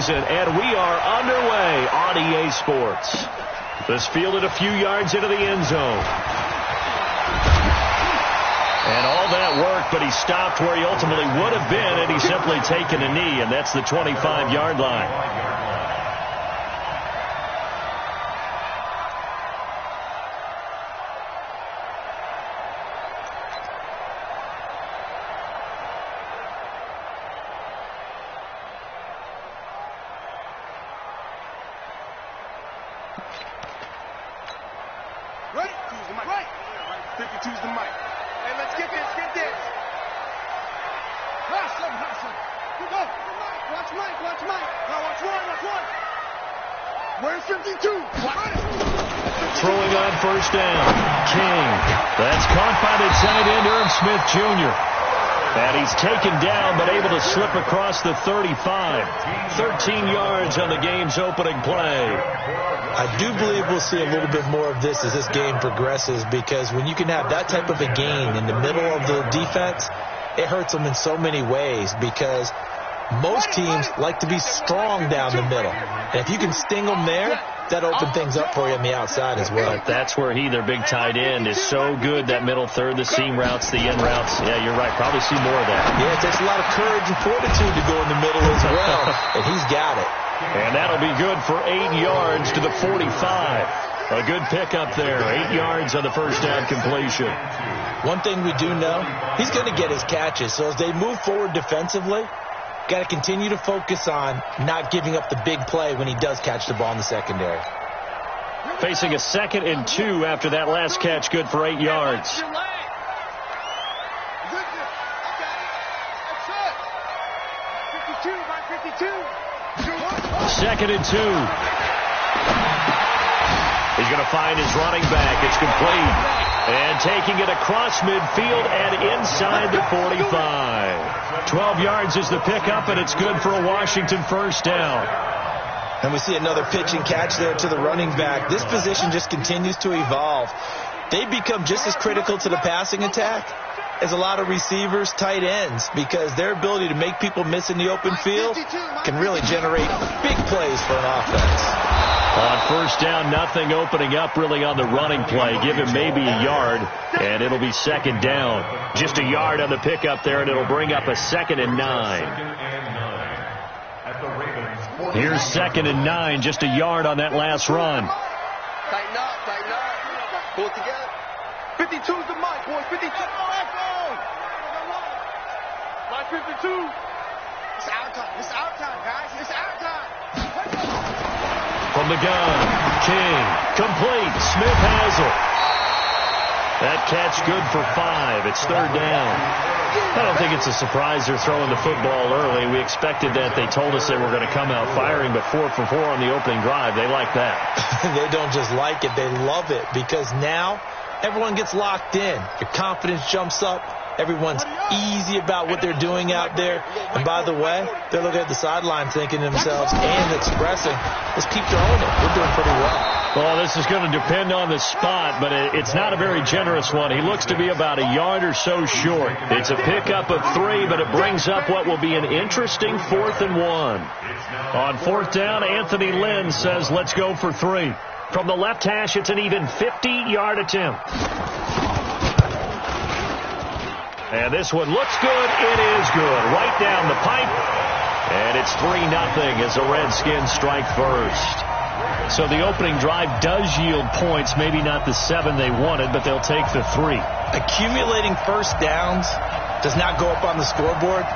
season, and we are underway on EA Sports. This fielded a few yards into the end zone. And all that worked, but he stopped where he ultimately would have been, and he's simply taken a knee, and that's the 25-yard line. Throwing on first down. King. That's caught by the tight end, Smith Jr. And he's taken down, but able to slip across the 35. 13 yards on the game's opening play. I do believe we'll see a little bit more of this as this game progresses, because when you can have that type of a gain in the middle of the defense, it hurts them in so many ways, because most teams like to be strong down the middle. And if you can sting them there, that opens things up for you on the outside as well. But that's where their big tight end, is so good, that middle third, the seam routes, the in routes. Yeah, you're right. Probably see more of that. Yeah, it takes a lot of courage and fortitude to go in the middle as well, and he's got it. And that'll be good for 8 yards to the 45. A good pickup there. 8 yards on the first down completion. One thing we do know, he's going to get his catches. So as they move forward defensively, got to continue to focus on not giving up the big play when he does catch the ball in the secondary. Facing a 2nd and 2 after that last catch, good for 8 yards. Second and 2. He's going to find his running back. It's complete. And taking it across midfield and inside the 45. 12 yards is the pickup, and it's good for a Washington first down. And we see another pitch and catch there to the running back. This position just continues to evolve. They become just as critical to the passing attack as a lot of receivers, tight ends, because their ability to make people miss in the open field can really generate big plays for an offense. On first down, nothing opening up really on the running play. Give him maybe a yard, and it'll be second down. Just a yard on the pickup there, and it'll bring up a 2nd and 9. Here's 2nd and 9, just a yard on that last run. Tighten up, tighten up. Pull it together. 52's the mic, boys. 52. Line 52. It's our time. It's our time, guys. It's our time. From the gun, King, complete, Smith has it. That catch good for 5. It's third down. I don't think it's a surprise they're throwing the football early. We expected that. They told us they were going to come out firing, but 4 for 4 on the opening drive. They like that. They don't just like it, they love it, because now everyone gets locked in. Your confidence jumps up. Everyone's easy about what they're doing out there. And by the way, they're looking at the sideline thinking to themselves and expressing, let's keep throwing it. We're doing pretty well. Well, this is going to depend on the spot, but it's not a very generous one. He looks to be about a yard or so short. It's a pickup of 3, but it brings up what will be an interesting 4th and 1. On 4th down, Anthony Lynn says, let's go for 3. From the left hash, it's an even 50-yard attempt. And this one looks good. It is good. Right down the pipe. And it's 3-0 as the Redskins strike first. So the opening drive does yield points. Maybe not the 7 they wanted, but they'll take the 3. Accumulating first downs does not go up on the scoreboard,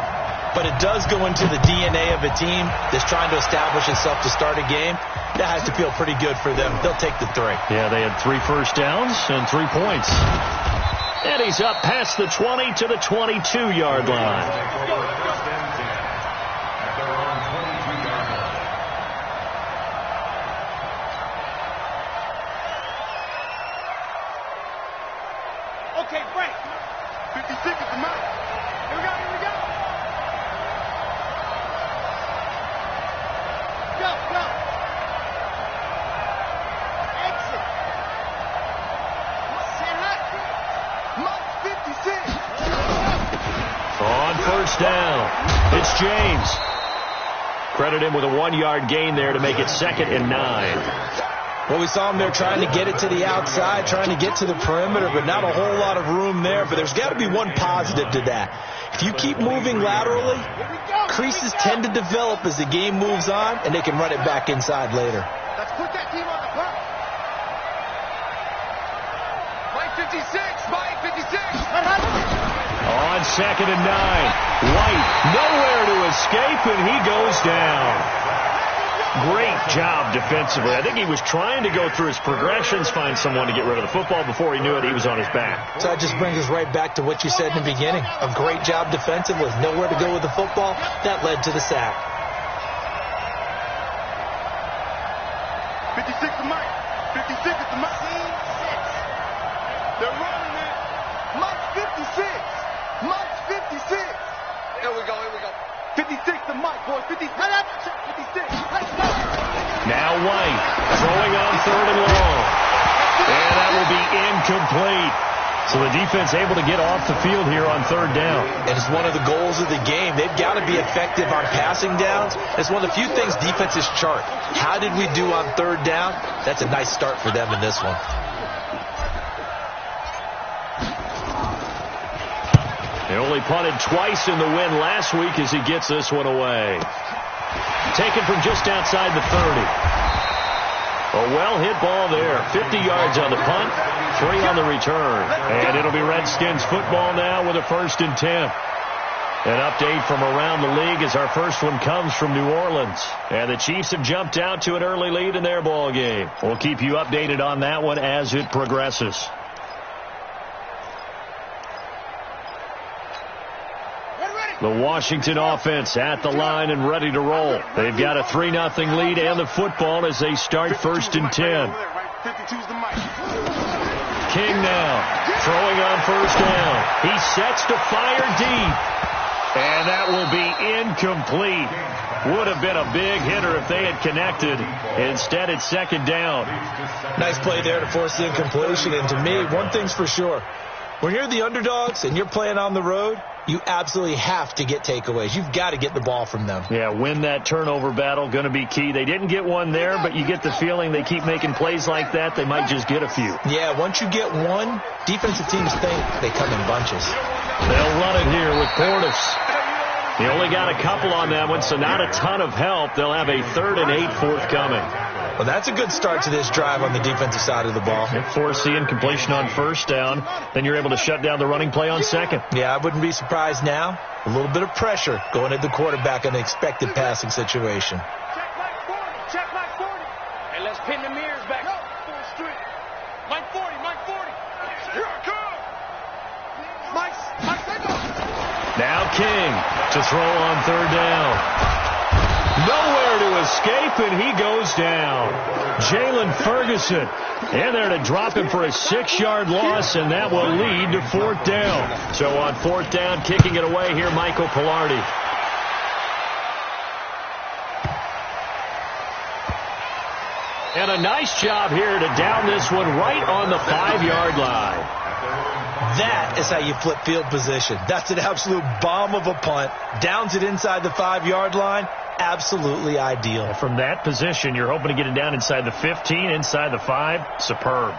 but it does go into the DNA of a team that's trying to establish itself to start a game. That has to feel pretty good for them. They'll take the 3. Yeah, they had 3 first downs and 3 points. And he's up past the 20 to the 22-yard line. Okay, break. 56 is the mark. Here we go, here we go. Go, go. Exit. Mark 56. On first down, it's James. Credit him with a 1-yard gain there to make it 2nd and 9. Well, we saw him there trying to get it to the outside, trying to get to the perimeter, but not a whole lot of room there. But there's got to be one positive to that. If you keep moving laterally, creases tend to develop as the game moves on, and they can run it back inside later. Let's put that team on the clock. Mike 56, Mike 56. On 2nd and 9. White nowhere to escape, and he goes down. Great job defensively. I think he was trying to go through his progressions, find someone to get rid of the football. Before he knew it, he was on his back. So that just brings us right back to what you said in the beginning. A great job defensively. Nowhere to go with the football. That led to the sack. 56 to Mike. 56 is to Mike. 6. They're running it. Mike's 56. Mike's 56. Here we go. 56 to Mike, boys. 56. Let's go. Now White throwing on 3rd and long. And that will be incomplete. So the defense able to get off the field here on 3rd down. And it's one of the goals of the game. They've got to be effective on passing downs. It's one of the few things defenses chart. How did we do on 3rd down? That's a nice start for them in this one. He only punted twice in the win last week as he gets this one away. Taken from just outside the 30. A well-hit ball there. 50 yards on the punt, 3 on the return. And it'll be Redskins football now with a 1st and 10. An update from around the league as our first one comes from New Orleans. And the Chiefs have jumped out to an early lead in their ball game. We'll keep you updated on that one as it progresses. The Washington offense at the line and ready to roll. They've got a 3-0 lead and the football as they start 1st and 10. King now throwing on 1st down. He sets to fire deep. And that will be incomplete. Would have been a big hitter if they had connected. Instead, it's 2nd down. Nice play there to force the incompletion. And to me, one thing's for sure. When you're the underdogs and you're playing on the road, you absolutely have to get takeaways. You've got to get the ball from them. Yeah, win that turnover battle, going to be key. They didn't get one there, but you get the feeling they keep making plays like that, they might just get a few. Yeah, once you get one, defensive teams think they come in bunches. They'll run it here with Portis. He only got a couple on that one, so not a ton of help. They'll have a 3rd and 8 forthcoming. Well, that's a good start to this drive on the defensive side of the ball. Force the incompletion on 1st down. Then you're able to shut down the running play on 2nd. Yeah, I wouldn't be surprised now. A little bit of pressure going at the quarterback in an expected passing situation. Check Mike 40. Check Mike 40. And let's pin the mirrors back. Full street. Mike 40. Mike 40. Here I come. Mike, take off. Now King to throw on 3rd down. Nowhere to escape, and he goes down. Jalen Ferguson in there to drop him for a 6-yard loss, and that will lead to 4th down. So on 4th down, kicking it away here, Michael Pilardi. And a nice job here to down this one right on the 5-yard line. That is how you flip field position. That's an absolute bomb of a punt. Downs it inside the 5-yard line. Absolutely ideal. From that position, you're hoping to get it down inside the 15, inside the 5. Superb.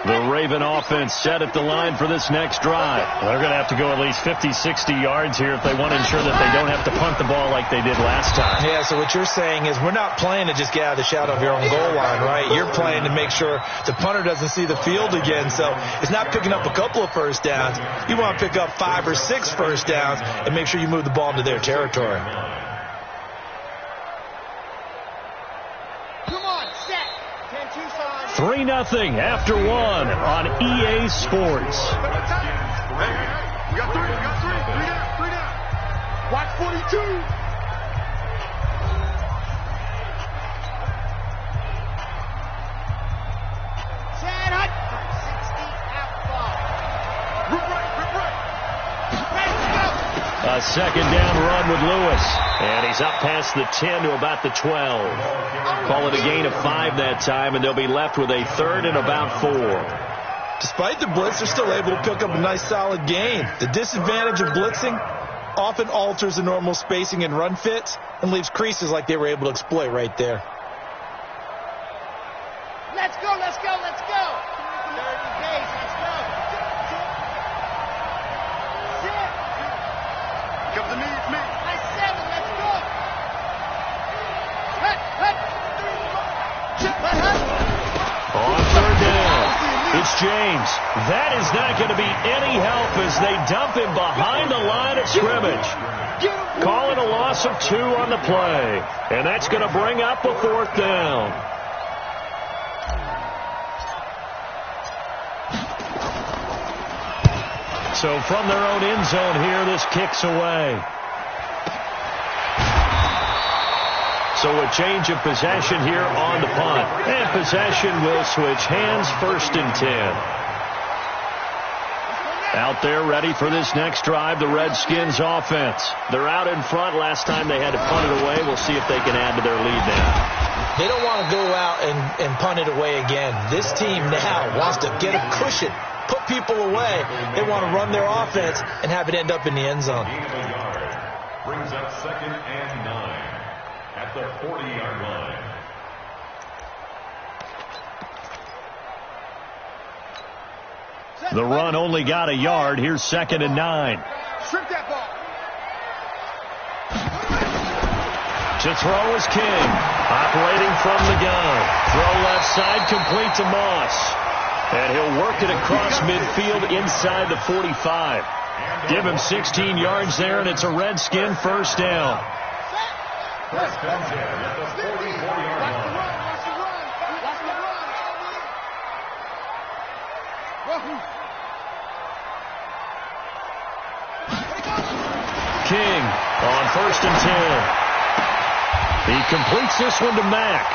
The Raven offense set at the line for this next drive. They're going to have to go at least 50, 60 yards here if they want to ensure that they don't have to punt the ball like they did last time. Yeah, so what you're saying is we're not playing to just get out of the shadow of your own goal line, right? You're playing to make sure the punter doesn't see the field again. So it's not picking up a couple of 1st downs. You want to pick up 5 or 6 1st downs and make sure you move the ball into their territory. 3-0 after 1 on EA Sports. Hey, we got 3. We got 3. 3 down. Watch 42. Chad Hunt. 60 out ball. Rip right. A 2nd down run with Lewis. And he's up past the 10 to about the 12. Call it a gain of 5 that time, and they'll be left with a 3rd and about 4. Despite the blitz, they're still able to pick up a nice solid gain. The disadvantage of blitzing, often alters the normal spacing and run fits and leaves creases like they were able to exploit right there. Let's go, let's go, let's go. Third and pace, let's go. Sit. Come to me, it's me. Nice 7, let's go. On third down, it's James. That is not going to be any help as they dump him behind the line of scrimmage. Calling a loss of 2 on the play. And that's going to bring up a 4th down. So from their own end zone here, this kicks away. So a change of possession here on the punt. And possession will switch hands, 1st and 10. Out there ready for this next drive, the Redskins offense. They're out in front. Last time they had to punt it away. We'll see if they can add to their lead now. They don't want to go out and punt it away again. This team now wants to get a cushion, put people away. They want to run their offense and have it end up in the end zone. Brings up 2nd and 9 at the 40-yard line. The run only got a yard. Here's 2nd and 9. Strip that ball. To throw is King. Operating from the gun. Throw left side, complete to Moss. And he'll work it across midfield inside the 45. Give him 16 yards there, and it's a Redskin 1st down. First down at the 44-yard line. King on 1st and 10. He completes this one to Mack.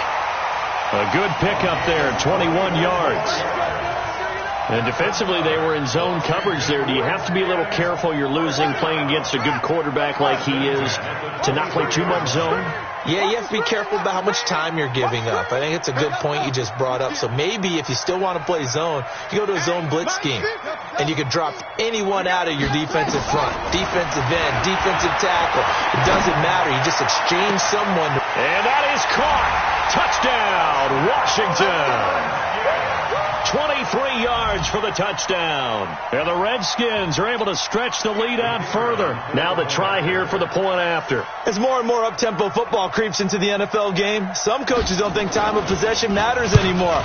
A good pickup there, 21 yards. And defensively, they were in zone coverage there. Do you have to be a little careful? You're losing playing against a good quarterback like he is to not play too much zone? Yeah, you have to be careful about how much time you're giving up. I think it's a good point you just brought up. So maybe if you still want to play zone, you go to a zone blitz scheme. And you can drop anyone out of your defensive front. Defensive end, defensive tackle. It doesn't matter. You just exchange someone. And that is caught. Touchdown, Washington. 23 yards for the touchdown. And the Redskins are able to stretch the lead out further. Now the try here for the point after. As more and more up-tempo football creeps into the NFL game, some coaches don't think time of possession matters anymore.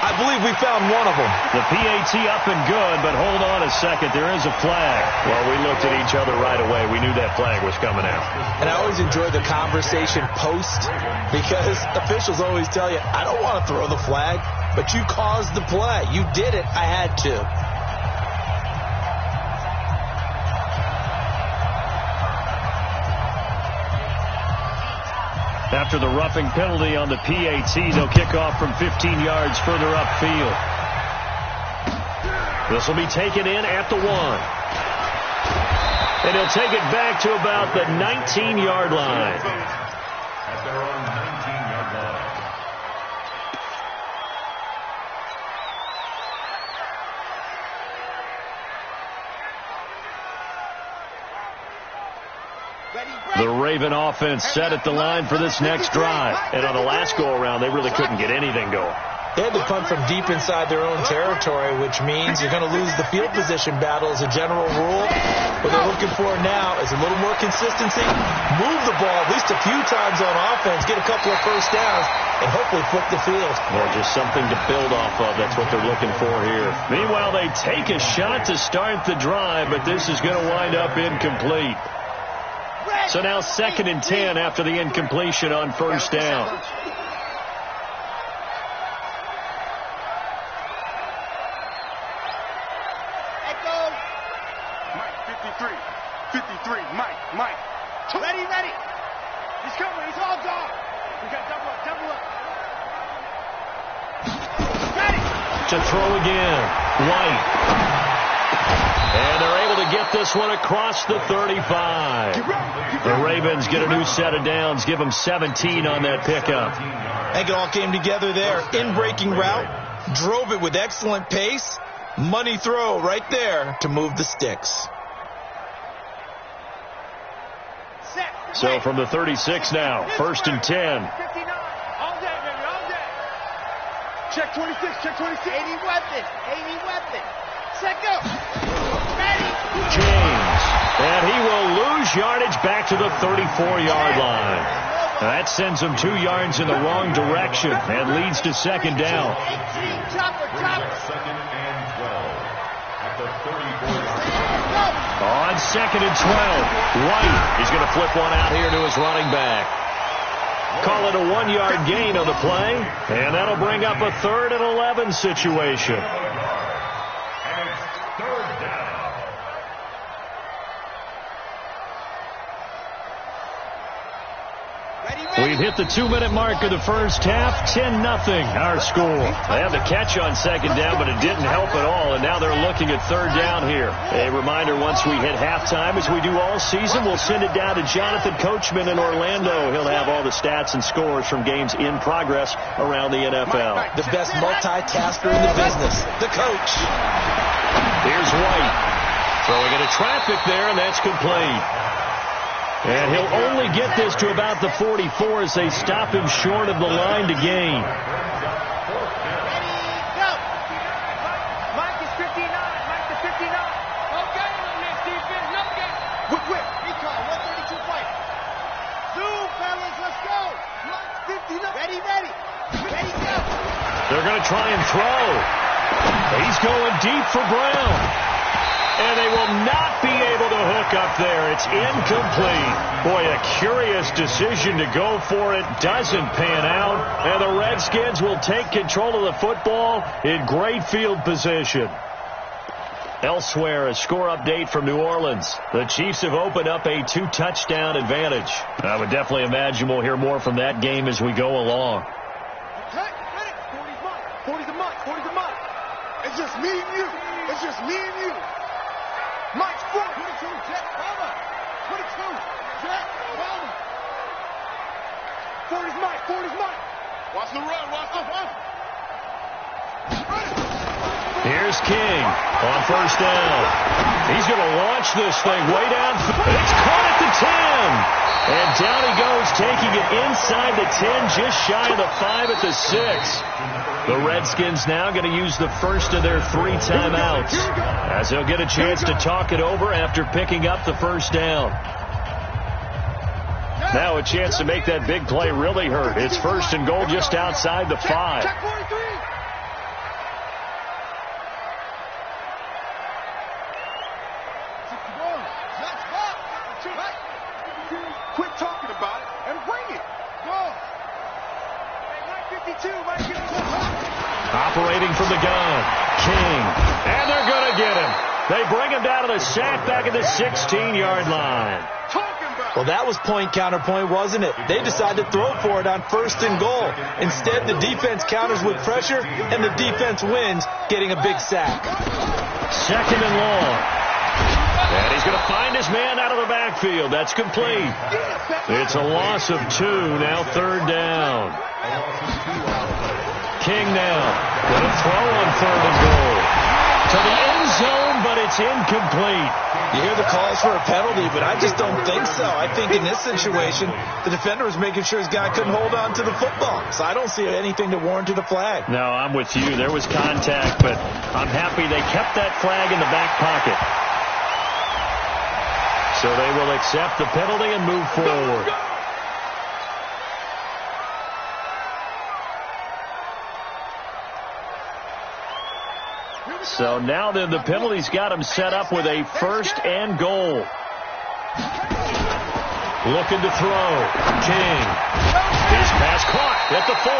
I believe we found one of them. The PAT up and good, but hold on a second. There is a flag. Well, we looked at each other right away. We knew that flag was coming out. And I always enjoy the conversation post because officials always tell you, I don't want to throw the flag, but you caused the play. You did it. I had to. After the roughing penalty on the PAT, they'll kick off from 15 yards further upfield. This will be taken in at the 1. And he'll take it back to about the 19-yard line. At their own 19-yard line. The Raven offense set at the line for this next drive. And on the last go-around, they really couldn't get anything going. They had to punt from deep inside their own territory, which means you're going to lose the field position battle as a general rule. What they're looking for now is a little more consistency, move the ball at least a few times on offense, get a couple of first downs, and hopefully flip the field. Well, just something to build off of. That's what they're looking for here. Meanwhile, they take a shot to start the drive, but this is going to wind up incomplete. So now 2nd and 10 after the incompletion on first down. Mike, 53, Mike. Ready. He's coming, he's all gone. We got double up. Ready. To throw again, White. And they're able to get this one across the 35. The Ravens get a new set of downs, give them 17 on that pickup. I think it all came together there. In-breaking route, drove it with excellent pace. Money throw right there to move the sticks. So from the 36 now, 1st and 10. 59. All day, baby, all day. Check 26, check 26. 80 weapon, 80 weapon. Set go. Ready. James. And he will lose yardage back to the 34-yard line. That sends him 2 yards in the wrong direction and leads to 2nd down. 18, chopper, chopper. 2nd and 12 at the 34-yard line. On 2nd and 12, White is going to flip one out here to his running back. Call it a 1-yard gain on the play, and that'll bring up a 3rd and 11 situation. And it's 3rd down. We've hit the 2-minute mark of the first half. 10-0 our score. They had the catch on 2nd down, but it didn't help at all, and now they're looking at 3rd down here. A reminder, once we hit halftime, as we do all season, we'll send it down to Jonathan Coachman in Orlando. He'll have all the stats and scores from games in progress around the NFL. The best multitasker in the business, the coach. Here's White. Throwing into traffic there, and that's complete. And he'll only get this to about the 44 as they stop him short of the line to gain. Ready, go. Mike is 59. Mike is 59. No game on this defense. No game. Whip. Recall. 132 fight. Zoom, fellas. Let's go. Mike 59. Ready. Ready, go. They're going to try and throw. He's going deep for Brown. And they will not be able to hook up there. It's incomplete. Boy, a curious decision to go for it. Doesn't pan out. And the Redskins will take control of the football in great field position. Elsewhere, a score update from New Orleans. The Chiefs have opened up a 2-touchdown advantage. I would definitely imagine we'll hear more from that game as we go along. Cut. 40's a Mike. It's just me and you. Mike's 4. 22, Jet, Palmer. 22, Jet, Palmer. 40's Mike. Watch the run. Here's King on 1st down. He's going to launch this thing way down. It's caught at the 10. And down he goes, taking it inside the 10, just shy of the 5 at the 6. The Redskins now going to use the first of their 3 timeouts, as they'll get a chance to talk it over after picking up the 1st down. Now a chance to make that big play really hurt. It's 1st and goal just outside the 5. Check 43. Quit talking about it and bring it. Go. Mike 52. Operating from the gun, King. And they're going to get him. They bring him down to the sack back at the 16-yard line. Well, that was point counterpoint, wasn't it? They decided to throw for it on 1st and goal. Instead, the defense counters with pressure, and the defense wins, getting a big sack. 2nd and long. And he's going to find his man out of the backfield. That's complete. It's a loss of 2, now 3rd down. King now going to throw on 3rd and goal. To the end zone, but it's incomplete. You hear the calls for a penalty, but I just don't think so. I think in this situation, the defender was making sure his guy couldn't hold on to the football. So I don't see anything that warranted a flag. No, I'm with you. There was contact, but I'm happy they kept that flag in the back pocket. So they will accept the penalty and move forward. So now then the penalty's got him set up with a 1st and goal. Looking to throw. King. His pass caught at the 4.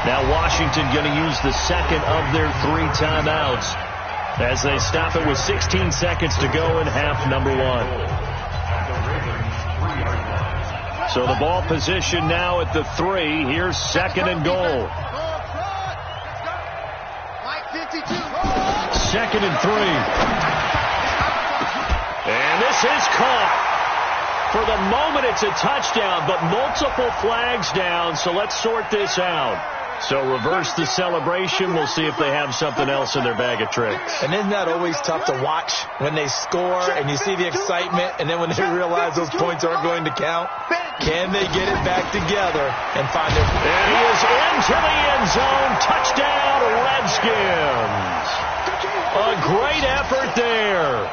Now Washington going to use the 2nd of their 3 timeouts as they stop it with 16 seconds to go in half number 1. So the ball position now at the 3. Here's 2nd and goal. 2nd and 3. And this is caught. For the moment, it's a touchdown, but multiple flags down, so let's sort this out. So reverse the celebration. We'll see if they have something else in their bag of tricks. And isn't that always tough to watch when they score and you see the excitement, and then when they realize those points aren't going to count? Can they get it back together and find their... And he is into the end zone. Touchdown, Redskins. A great effort there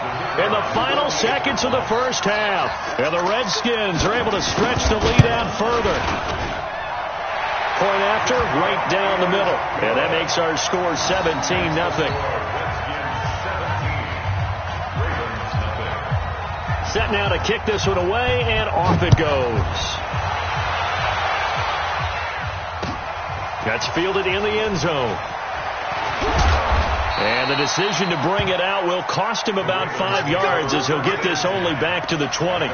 in the final seconds of the first half. And the Redskins are able to stretch the lead out further. Point after, right down the middle. And that makes our score 17-0. Set now to kick this one away, and off it goes. That's fielded in the end zone. And the decision to bring it out will cost him about 5 yards, as he'll get this only back to the 20.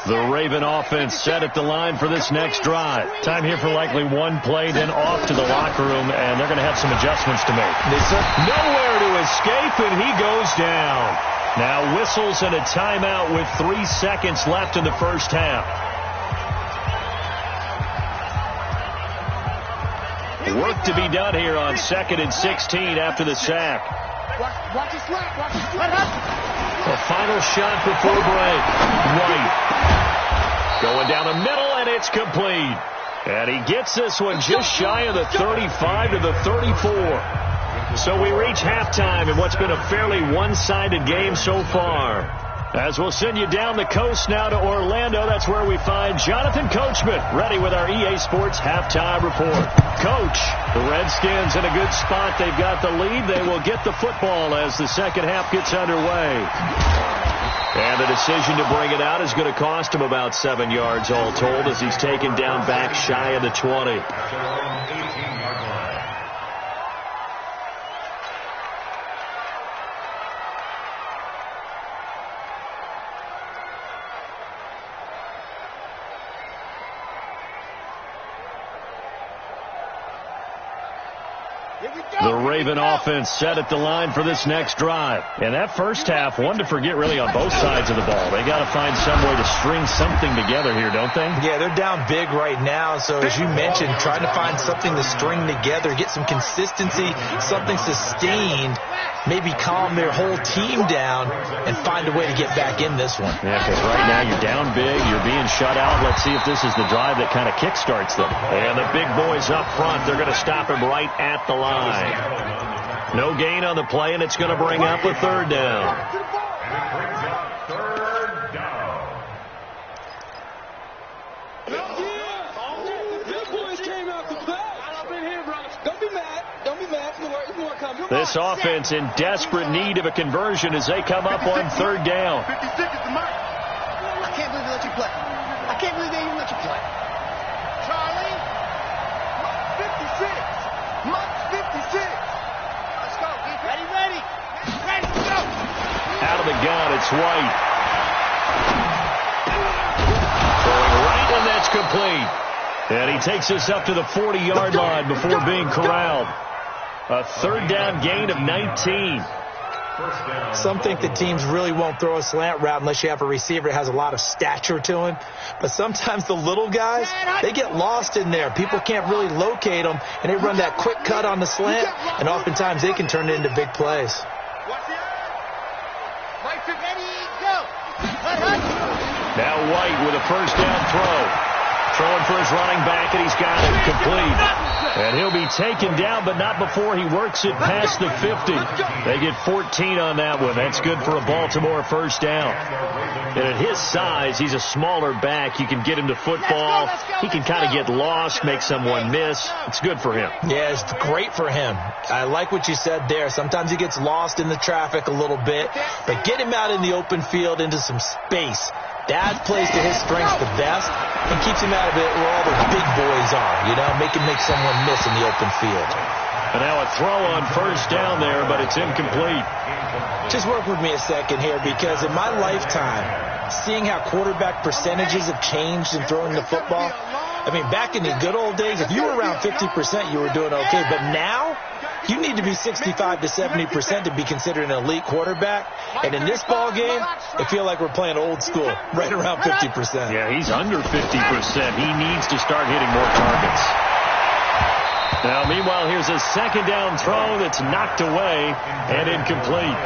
The Raven offense set at the line for this next drive. Time here for likely one play, then off to the locker room, and they're going to have some adjustments to make. Nowhere to escape, and he goes down. Now whistles and a timeout with 3 seconds left in the first half. Work to be done here on 2nd and 16 after the sack. Watch it slap. Watch it slap. A final shot before break. White going down the middle, and it's complete. And he gets this one just shy of the 35 to the 34. So we reach halftime in what's been a fairly one-sided game so far. As we'll send you down the coast now to Orlando, that's where we find Jonathan Coachman, ready with our EA Sports halftime report. Coach, the Redskins in a good spot. They've got the lead. They will get the football as the second half gets underway. And the decision to bring it out is going to cost him about 7 yards all told, as he's taken down back shy of the 20. The Raven offense set at the line for this next drive. And that first half, one to forget really on both sides of the ball. They got to find some way to string something together here, don't they? Yeah, they're down big right now. So as you mentioned, trying to find something to string together, get some consistency, something sustained, maybe calm their whole team down and find a way to get back in this one. Yeah, because right now you're down big, you're being shut out. Let's see if this is the drive that kind of kickstarts them. And the big boys up front, they're going to stop him right at the line. No gain on the play, and it's going to bring up a third down. And it brings up third down. This offense in desperate need of a conversion as they come up on third down. 56 is the mark. I can't believe they let you play. I can't believe they even let you play. Charlie, Mike 56. Mike 56. Let's go. Ready. Ready to go. Out of the gun, it's White. Throwing right, and that's complete. And he takes us up to the 40-yard line before being corralled. A third down gain of 19. Some think that teams really won't throw a slant route unless you have a receiver that has a lot of stature to him. But sometimes the little guys, they get lost in there. People can't really locate them, and they run that quick cut on the slant, and oftentimes they can turn it into big plays. Now White with a first down throw. Throwing for his running back, and he's got it complete. And he'll be taken down, but not before he works it past the 50. They get 14 on that one. That's good for a Baltimore first down. And at his size, he's a smaller back. You can get him to football. He can kind of get lost, make someone miss. It's good for him. Yeah, it's great for him. I like what you said there. Sometimes he gets lost in the traffic a little bit, but get him out in the open field into some space. That plays to his strengths the best and keeps him out of it where all the big boys are, you know, make someone miss in the open field. And now a throw on first down there, but it's incomplete. Just work with me a second here, because in my lifetime, seeing how quarterback percentages have changed in throwing the football, I mean, back in the good old days, if you were around 50%, you were doing okay. But now, You need to be 65 to 70% to be considered an elite quarterback. And in this ball game, I feel like we're playing old school, right around 50%. Yeah, he's under 50%. He needs to start hitting more targets. Now, meanwhile, here's a second down throw that's knocked away and incomplete.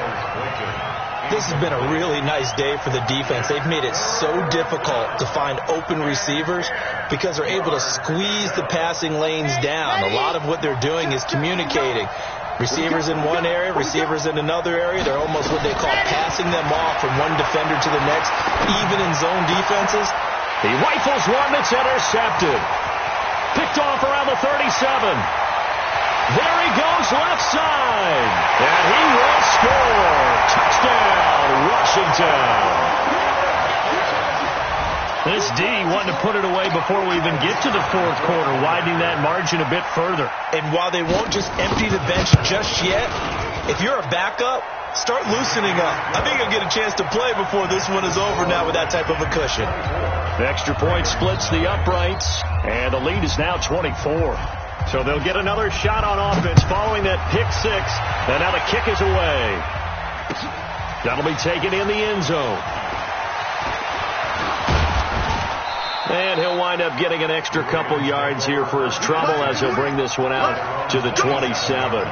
This has been a really nice day for the defense. They've made it so difficult to find open receivers because they're able to squeeze the passing lanes down. A lot of what they're doing is communicating. Receivers in one area, receivers in another area. They're almost what they call passing them off from one defender to the next, even in zone defenses. He rifles one that's intercepted. Picked off around the 37. There he goes left side. And he will score. Touchdown, Washington. This D wanted to put it away before we even get to the fourth quarter, widening that margin a bit further. And while they won't just empty the bench just yet, if you're a backup, start loosening up. I think you'll get a chance to play before this one is over now with that type of a cushion. The extra point splits the uprights, and the lead is now 24. So they'll get another shot on offense following that pick six. And now the kick is away. That'll be taken in the end zone. And he'll wind up getting an extra couple yards here for his trouble as he'll bring this one out to the 27.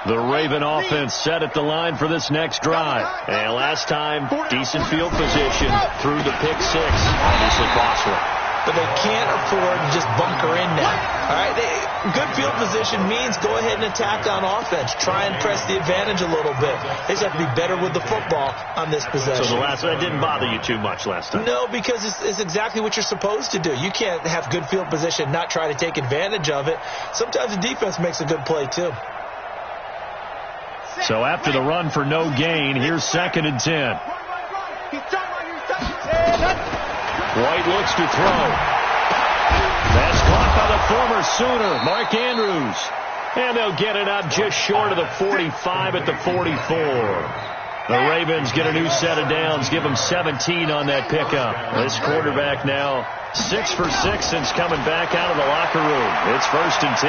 The Raven offense set at the line for this next drive. And last time, decent field position through the pick six. Obviously costly. But they can't afford to just bunker in now. All right, good field position means go ahead and attack on offense. Try and press the advantage a little bit. They just have to be better with the football on this possession. So that didn't bother you too much last time? No, because it's exactly what you're supposed to do. You can't have good field position and not try to take advantage of it. Sometimes the defense makes a good play, too. So after the run for no gain, here's 2nd and 10. White looks to throw. That's caught by the former Sooner, Mark Andrews. And they'll get it up just short of the 45 at the 44. The Ravens get a new set of downs, give them 17 on that pickup. This quarterback now 6 for 6 since coming back out of the locker room. It's 1st and 10.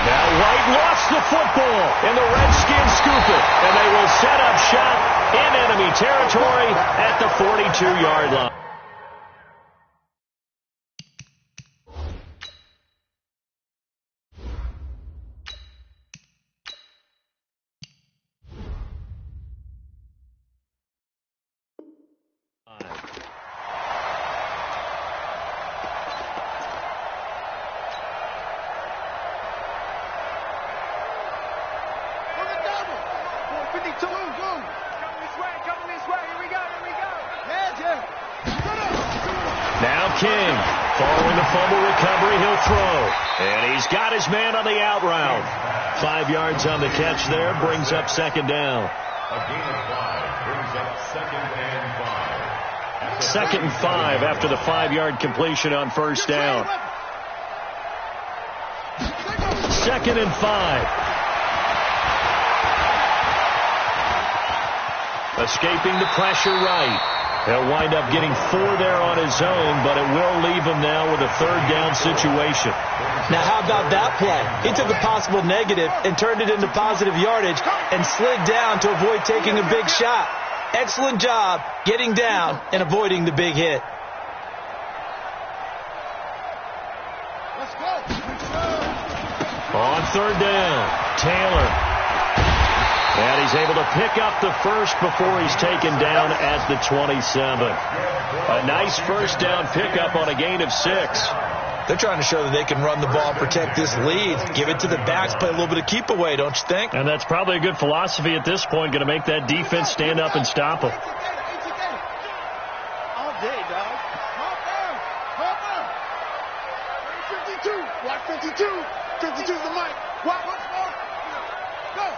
Now White lost the football, and the Redskins scoop it. And they will set up shop in enemy territory at the 42-yard line. Now King, following the fumble recovery, he'll throw. And he's got his man on the out route. 5 yards on the catch there, brings up 2nd down. A gain of 5 brings up 2nd and 5. 2nd and 5 after the 5-yard completion on 1st down. 2nd and 5. Escaping the pressure right. He'll wind up getting 4 there on his own, but it will leave him now with a 3rd down situation. Now, how about that play? He took a possible negative and turned it into positive yardage and slid down to avoid taking a big shot. Excellent job getting down and avoiding the big hit. Let's go. On 3rd down, Taylor. And he's able to pick up the first before he's taken down at the 27. A nice 1st down pickup on a gain of 6. They're trying to show that they can run the ball, protect this lead, give it to the backs, play a little bit of keep away, don't you think? And that's probably a good philosophy at this point, going to make that defense stand up and stop them. All day, dog. Hop on. 52. Watch 52. 52's the mic. Watch. Go.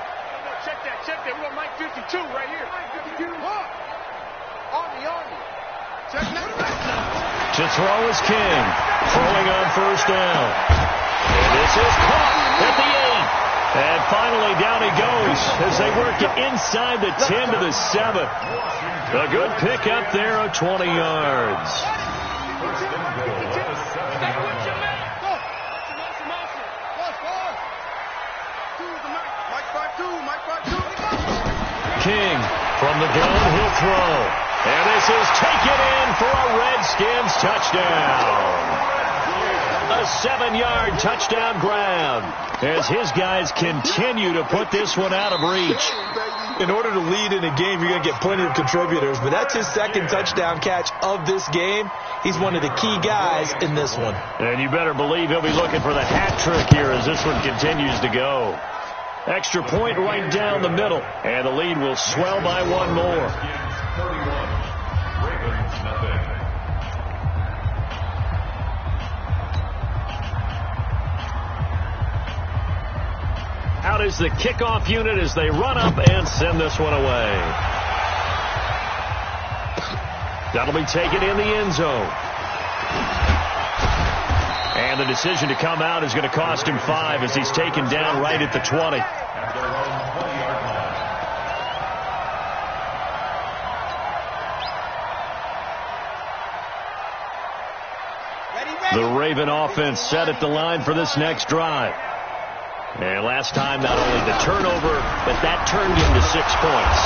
Check that. We got Mike 52 right here. Mike 52. Army. Check that. To throw is King. Throwing on 1st down. And this is caught at the 8. And finally down he goes as they work took it inside the 10 to the 7. A good pickup there of 20 yards. King from the gun, he'll throw. And this is taken in for a Redskins touchdown. A 7-yard touchdown grab as his guys continue to put this one out of reach. In order to lead in a game, you're going to get plenty of contributors, but that's his second touchdown catch of this game. He's one of the key guys in this one. And you better believe he'll be looking for the hat trick here as this one continues to go. Extra point right down the middle, and the lead will swell by one more. Out is the kickoff unit as they run up and send this one away. That'll be taken in the end zone. And the decision to come out is going to cost him 5 as he's taken down right at the 20. The Raven offense set at the line for this next drive. And last time, not only the turnover, but that turned into 6 points.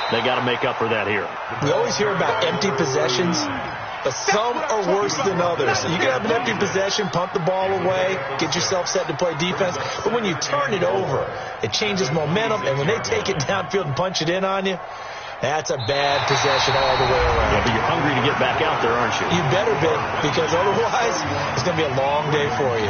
They got to make up for that here. We always hear about empty possessions, but some are worse than others. You can have an empty possession, punt the ball away, get yourself set to play defense. But when you turn it over, it changes momentum. And when they take it downfield and punch it in on you, that's a bad possession all the way around. Yeah, but you're hungry to get back out there, aren't you? You better be, because otherwise it's going to be a long day for you.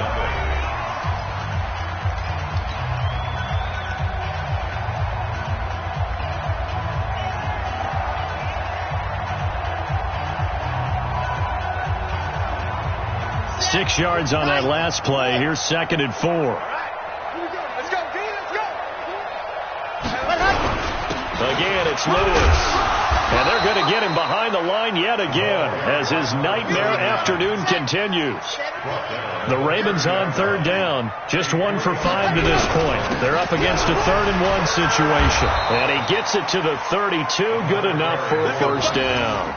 Six yards on that last play. Here's 2nd and 4. Let's go, D, let's go. Again, it's Lewis. And they're going to get him behind the line yet again as his nightmare afternoon continues. The Ravens on 3rd down. Just 1 for 5 to this point. They're up against a 3rd and 1 situation. And he gets it to the 32. Good enough for a first down.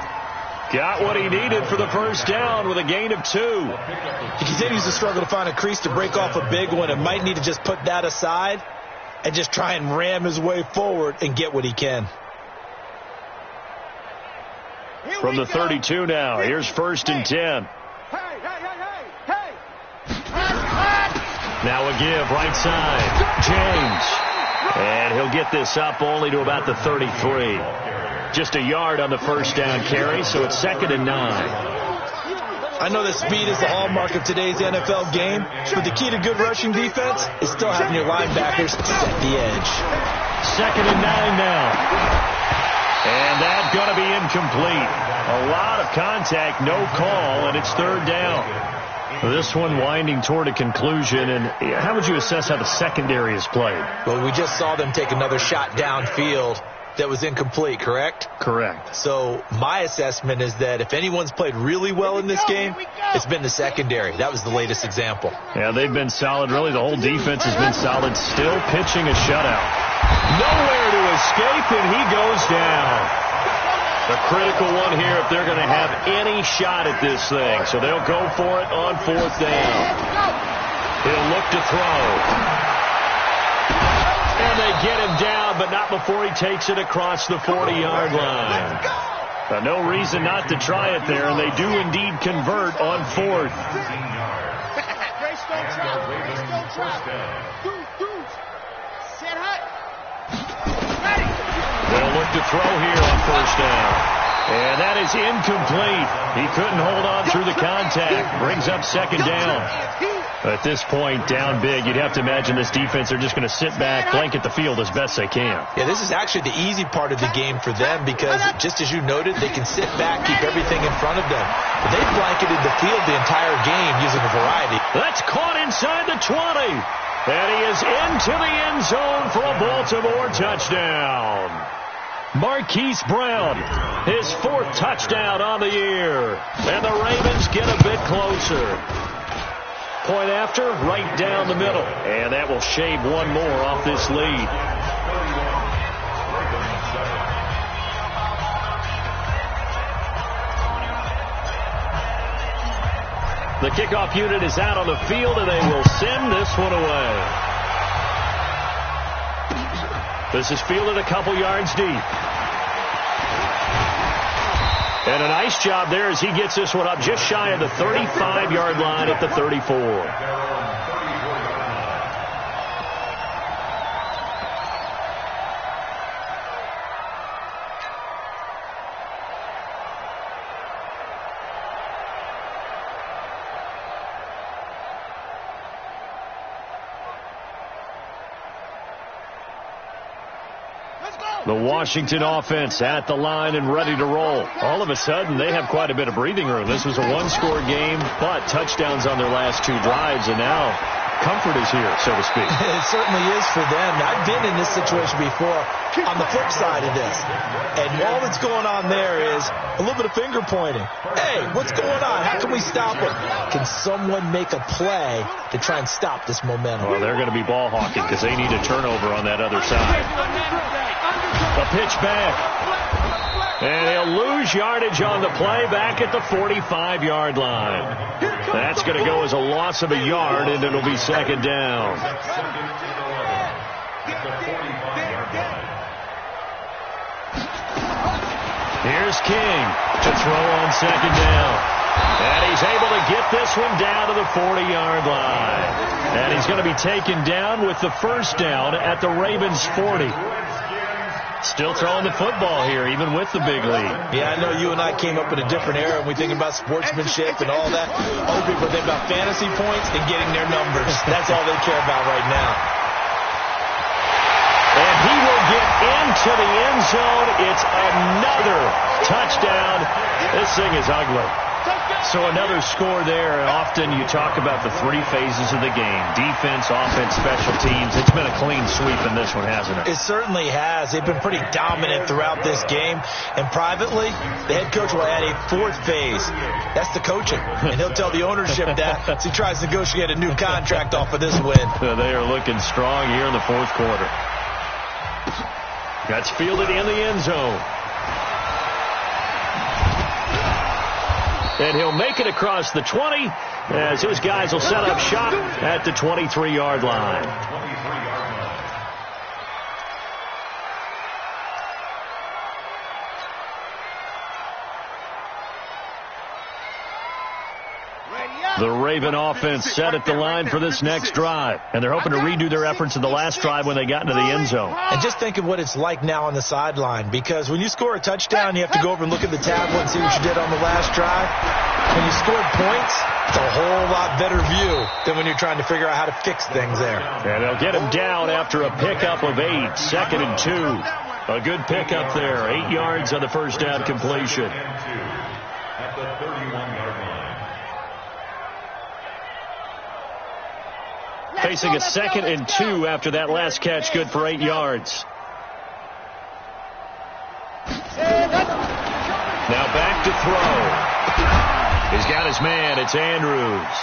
Got what he needed for the first down with a gain of 2. He continues to struggle to find a crease to break off a big one and might need to just put that aside and just try and ram his way forward and get what he can. From the 32 now, here's 1st and 10. Hey. Now a give, right side, James. And he'll get this up only to about the 33. Just a yard on the first down carry, so it's 2nd and 9. I know that speed is the hallmark of today's NFL game, but the key to good rushing defense is still having your linebackers set the edge. 2nd and 9 now. And that's going to be incomplete. A lot of contact, no call, and it's 3rd down. This one winding toward a conclusion, and how would you assess how the secondary has played? Well, we just saw them take another shot downfield that was incomplete, correct? Correct. So my assessment is that if anyone's played really well in this game, it's been the secondary. That was the latest example. Yeah, they've been solid. Really, the whole defense has been solid. Still pitching a shutout. Nowhere to escape, and he goes down. The critical one here if they're going to have any shot at this thing. So they'll go for it on 4th down. He'll look to throw. And they get him down, but not before he takes it across the 40-yard line. No reason not to try it there, and they do indeed convert on 4th. They'll look to throw here on 1st down. And that is incomplete. He couldn't hold on through the contact. Brings up 2nd down. At this point, down big, you'd have to imagine this defense are just going to sit back, blanket the field as best they can. Yeah, this is actually the easy part of the game for them because, just as you noted, they can sit back, keep everything in front of them. But they've blanketed the field the entire game using a variety. That's caught inside the 20. And he is into the end zone for a Baltimore touchdown. Marquise Brown, his 4th touchdown on the year. And the Ravens get a bit closer. Point after, right down the middle. And that will shave one more off this lead. The kickoff unit is out on the field, and they will send this one away. This is fielded a couple yards deep. And a nice job there as he gets this one up just shy of the 35-yard line at the 34. The Washington offense at the line and ready to roll. All of a sudden, they have quite a bit of breathing room. This was a one-score game, but touchdowns on their last two drives, and now comfort is here, so to speak. It certainly is for them. I've been in this situation before on the flip side of this. And all that's going on there is a little bit of finger pointing. Hey, what's going on? How can we stop it? Can someone make a play to try and stop this momentum? Well, they're going to be ball hawking because they need a turnover on that other side. A pitch back. And he'll lose yardage on the play back at the 45-yard line. That's going to go as a loss of a yard, and it'll be second down. Here's King to throw on second down. And he's able to get this one down to the 40-yard line. And he's going to be taken down with the first down at the Ravens' 40. Still throwing the football here, even with the big lead. Yeah, I know you and I came up in a different era, and we think about sportsmanship and all that. Other people think about fantasy points and getting their numbers. That's all they care about right now. And he will get into the end zone. It's another touchdown. This thing is ugly. So another score there, and often you talk about the three phases of the game: defense, offense, special teams. It's been a clean sweep in this one, hasn't it? It certainly has. They've been pretty dominant throughout this game. And privately, the head coach will add a fourth phase. That's the coaching. And he'll tell the ownership that as he tries to negotiate a new contract off of this win. They are looking strong here in the fourth quarter. That's fielded in the end zone. And he'll make it across the 20 as his guys will set up shop at the 23-yard line. The Raven offense set at the line for this next drive. And they're hoping to redo their efforts in the last drive when they got into the end zone. And just think of what it's like now on the sideline. Because when you score a touchdown, you have to go over and look at the tablet and see what you did on the last drive. When you scored points, it's a whole lot better view than when you're trying to figure out how to fix things there. And they'll get him down after a pickup of 8, second and 2. A good pickup there, 8 yards on the first down completion. At the 31-yard line. Facing a second and 2 after that last catch, good for 8 yards. Now back to throw. He's got his man. It's Andrews.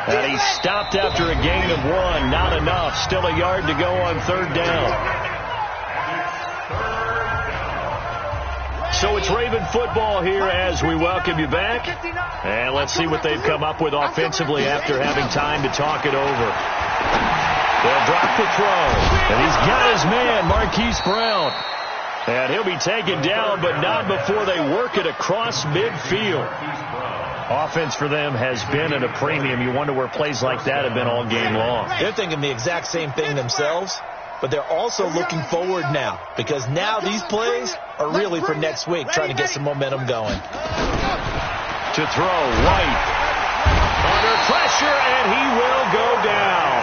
And he's stopped after a gain of 1. Not enough. Still a yard to go on third down. So it's Raven football here as we welcome you back. And let's see what they've come up with offensively after having time to talk it over. They'll drop the throw. And he's got his man, Marquise Brown. And he'll be taken down, but not before they work it across midfield. Offense for them has been at a premium. You wonder where plays like that have been all game long. They're thinking the exact same thing themselves, but they're also looking forward now, because now these plays are really for next week, trying to get some momentum going. To throw, White under pressure, and he will go down.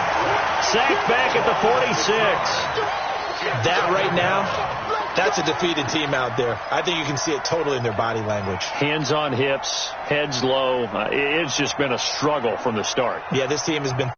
Sacked back at the 46. That right now, that's a defeated team out there. I think you can see it totally in their body language. Hands on hips, heads low. It's just been a struggle from the start. Yeah, this team has been